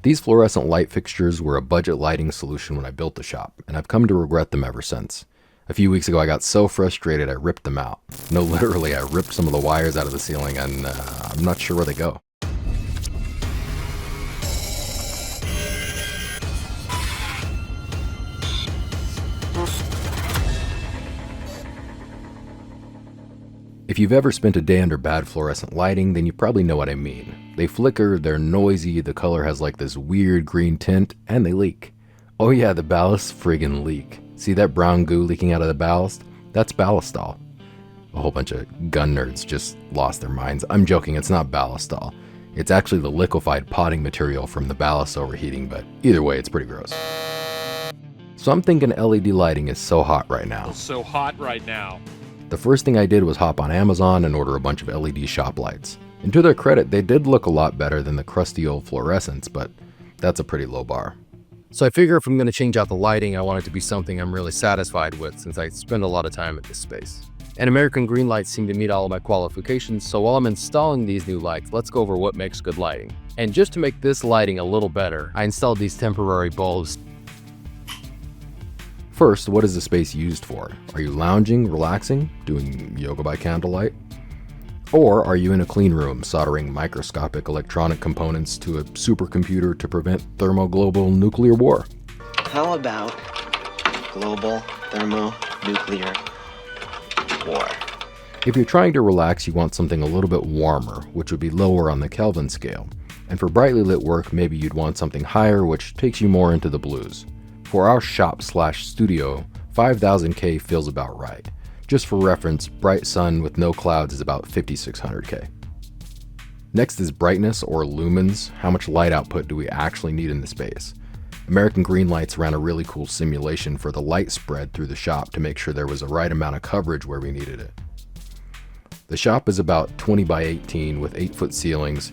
These fluorescent light fixtures were a budget lighting solution when I built the shop, and I've come to regret them ever since. A few weeks ago I got so frustrated I ripped them out. No, literally, I ripped some of the wires out of the ceiling and I'm not sure where they go. If you've ever spent a day under bad fluorescent lighting, then you probably know what I mean. They flicker, they're noisy, the color has like this weird green tint, and they leak. Oh yeah, the ballasts friggin' leak. See that brown goo leaking out of the ballast? That's ballastol. A whole bunch of gun nerds just lost their minds. I'm joking, it's not ballastol. It's actually the liquefied potting material from the ballast overheating, but either way, it's pretty gross. So I'm thinking LED lighting is so hot right now. It's so hot right now. The first thing I did was hop on Amazon and order a bunch of LED shop lights. And to their credit, they did look a lot better than the crusty old fluorescents, but that's a pretty low bar. So I figure if I'm going to change out the lighting, I want it to be something I'm really satisfied with since I spend a lot of time at this space. And American Green lights seem to meet all of my qualifications, so while I'm installing these new lights, let's go over what makes good lighting. And just to make this lighting a little better, I installed these temporary bulbs. First, what is the space used for? Are you lounging, relaxing, doing yoga by candlelight? Or are you in a clean room soldering microscopic electronic components to a supercomputer to prevent thermonuclear war? How about global thermonuclear war? If you're trying to relax, you want something a little bit warmer, which would be lower on the Kelvin scale. And for brightly lit work, maybe you'd want something higher, which takes you more into the blues. For our shop/studio, 5000K feels about right. Just for reference, bright sun with no clouds is about 5600K. Next is brightness or lumens. How much light output do we actually need in the space? American Green Lights ran a really cool simulation for the light spread through the shop to make sure there was the right amount of coverage where we needed it. The shop is about 20 by 18 with 8-foot ceilings.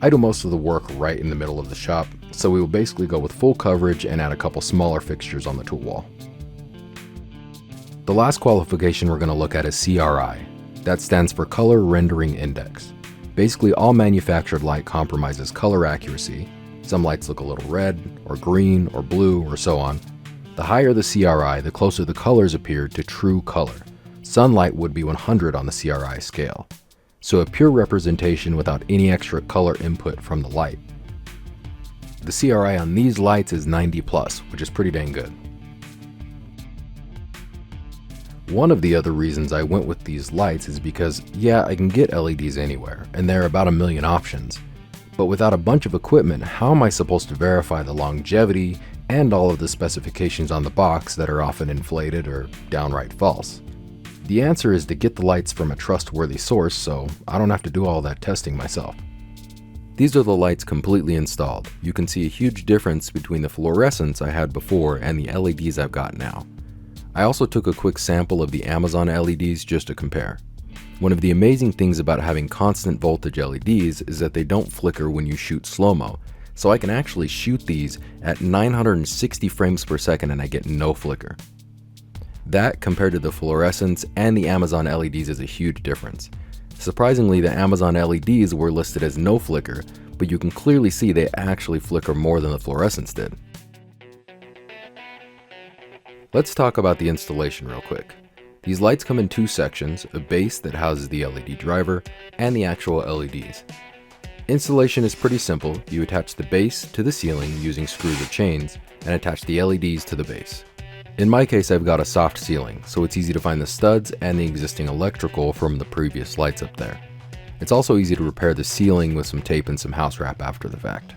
I do most of the work right in the middle of the shop, so we will basically go with full coverage and add a couple smaller fixtures on the tool wall. The last qualification we're going to look at is CRI. That stands for Color Rendering Index. Basically, all manufactured light compromises color accuracy. Some lights look a little red, or green, or blue, or so on. The higher the CRI, the closer the colors appear to true color. Sunlight would be 100 on the CRI scale. So a pure representation without any extra color input from the light. The CRI on these lights is 90 plus, which is pretty dang good. One of the other reasons I went with these lights is because, yeah, I can get LEDs anywhere, and there are about 1 million options. But without a bunch of equipment, how am I supposed to verify the longevity and all of the specifications on the box that are often inflated or downright false? The answer is to get the lights from a trustworthy source, so I don't have to do all that testing myself. These are the lights completely installed. You can see a huge difference between the fluorescents I had before and the LEDs I've got now. I also took a quick sample of the Amazon LEDs just to compare. One of the amazing things about having constant voltage LEDs is that they don't flicker when you shoot slow-mo, so I can actually shoot these at 960 frames per second and I get no flicker. That, compared to the fluorescents and the Amazon LEDs, is a huge difference. Surprisingly, the Amazon LEDs were listed as no flicker, but you can clearly see they actually flicker more than the fluorescents did. Let's talk about the installation real quick. These lights come in 2 sections, a base that houses the LED driver, and the actual LEDs. Installation is pretty simple. You attach the base to the ceiling using screws or chains, and attach the LEDs to the base. In my case, I've got a soft ceiling, so it's easy to find the studs and the existing electrical from the previous lights up there. It's also easy to repair the ceiling with some tape and some house wrap after the fact.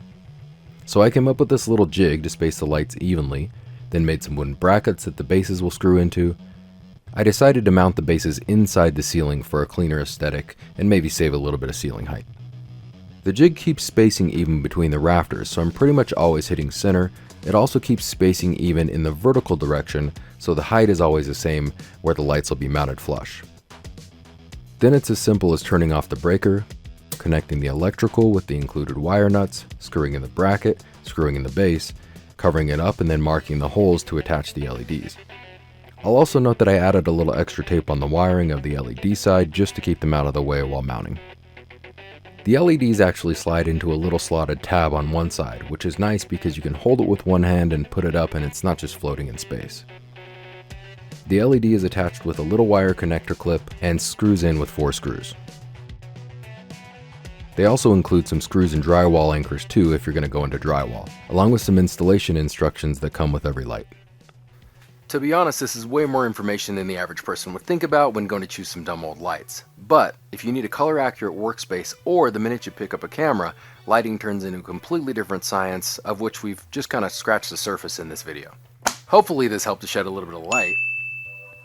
So I came up with this little jig to space the lights evenly, then made some wooden brackets that the bases will screw into. I decided to mount the bases inside the ceiling for a cleaner aesthetic and maybe save a little bit of ceiling height. The jig keeps spacing even between the rafters, so I'm pretty much always hitting center. It also keeps spacing even in the vertical direction, so the height is always the same where the lights will be mounted flush. Then it's as simple as turning off the breaker, connecting the electrical with the included wire nuts, screwing in the bracket, screwing in the base, covering it up, and then marking the holes to attach the LEDs. I'll also note that I added a little extra tape on the wiring of the LED side just to keep them out of the way while mounting. The LEDs actually slide into a little slotted tab on one side, which is nice because you can hold it with one hand and put it up and it's not just floating in space. The LED is attached with a little wire connector clip and screws in with 4 screws. They also include some screws and drywall anchors too if you're going to go into drywall, along with some installation instructions that come with every light. To be honest, this is way more information than the average person would think about when going to choose some dumb old lights. But if you need a color accurate workspace, or the minute you pick up a camera, lighting turns into a completely different science, of which we've just kind of scratched the surface in this video. Hopefully this helped to shed a little bit of light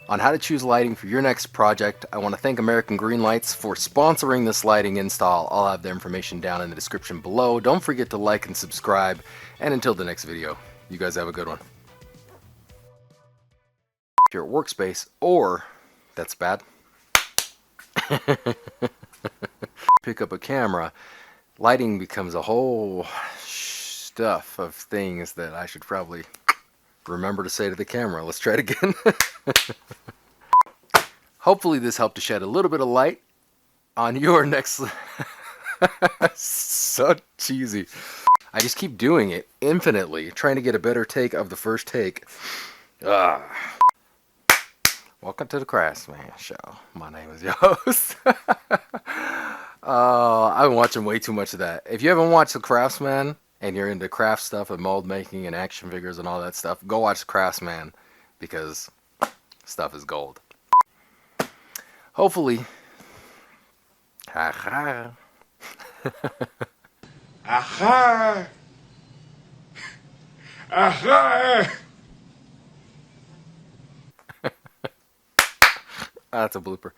on how to choose lighting for your next project. I want to thank American Green Lights for sponsoring this lighting install. I'll have the information down in the description below. Don't forget to like and subscribe, and until the next video, you guys have a good one. Your workspace, or that's bad. Pick up a camera, lighting becomes a whole stuff of things that I should probably remember to say to the camera. Let's try it again. Hopefully this helped to shed a little bit of light on your next so cheesy. I just keep doing it infinitely, trying to get a better take of the first take. Welcome to the Craftsman Show. My name is your host. I've been watching way too much of that. If you haven't watched The Craftsman and you're into craft stuff and mold making and action figures and all that stuff, go watch The Craftsman, because stuff is gold. Hopefully. Aha. Aha. Aha. That's a blooper.